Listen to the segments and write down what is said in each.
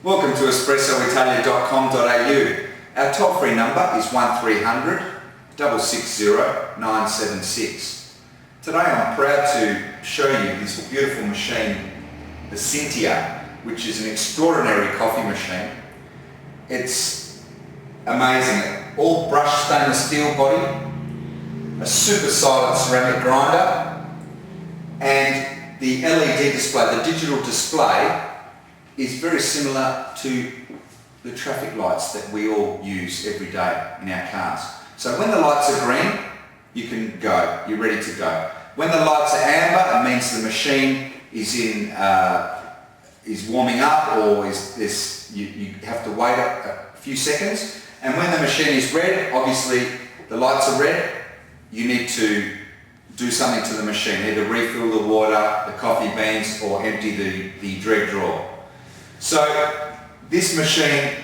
Welcome to espressoitalia.com.au. Our toll-free number is 1300 660 976. Today I'm proud to show you this beautiful machine, the Syntia, which is an extraordinary coffee machine. It's amazing. All brushed stainless steel body, a super silent ceramic grinder, and the LED display, the digital display, is very similar to the traffic lights that we all use every day in our cars. So when the lights are green, you can go, you're ready to go. When the lights are amber, it means the machine is warming up, or you have to wait a few seconds. And when the machine is red, obviously the lights are red, you need to do something to the machine, either refill the water, the coffee beans, or empty the dread drawer. So this machine,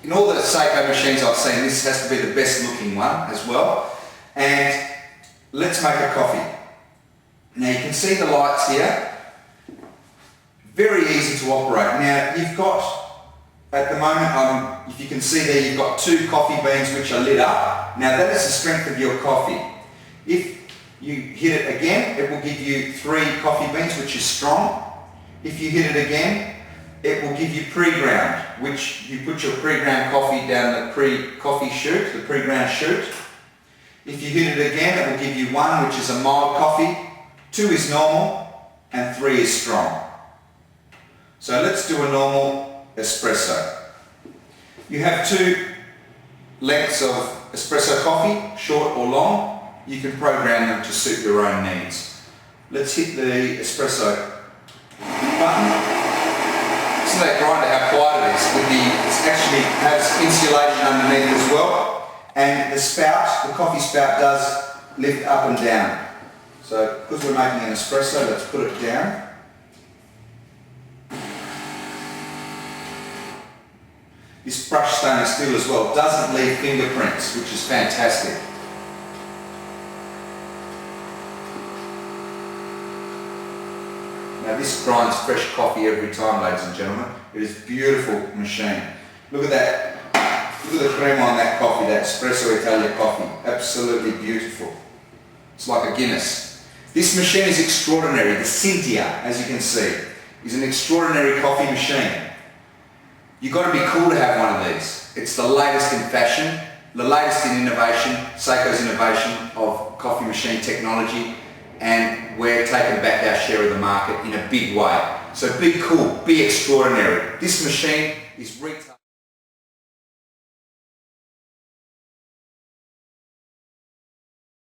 in all the Saeco machines I've seen, this has to be the best looking one as well. And let's make a coffee. Now you can see the lights here, very easy to operate. Now you've got, at the moment, if you can see there, you've got 2 coffee beans which are lit up. Now that is the strength of your coffee. If you hit it again, it will give you 3 coffee beans, which is strong. If you hit it again, it will give you pre-ground, which you put your pre-ground coffee down the pre-coffee chute, the pre-ground chute. If you hit it again, it will give you 1, which is a mild coffee, 2 is normal, and 3 is strong. So let's do a normal espresso. You have 2 lengths of espresso coffee, short or long. You can program them to suit your own needs. Let's hit the espresso button. Listen to that grinder, how quiet it is. It actually has insulation underneath as well, and the spout, the coffee spout, does lift up and down. So because we're making an espresso, let's put it down. This brushed stainless steel as well doesn't leave fingerprints, which is fantastic. Now this grinds fresh coffee every time, ladies and gentlemen. It is a beautiful machine. Look at that. Look at the cream on that coffee, that Espresso Italia coffee. Absolutely beautiful. It's like a Guinness. This machine is extraordinary. The Syntia, as you can see, is an extraordinary coffee machine. You've got to be cool to have one of these. It's the latest in fashion, the latest in innovation, Saeco's innovation of coffee machine technology, and we're taking back our share of the market in a big way. So be cool, be extraordinary. This machine is retail.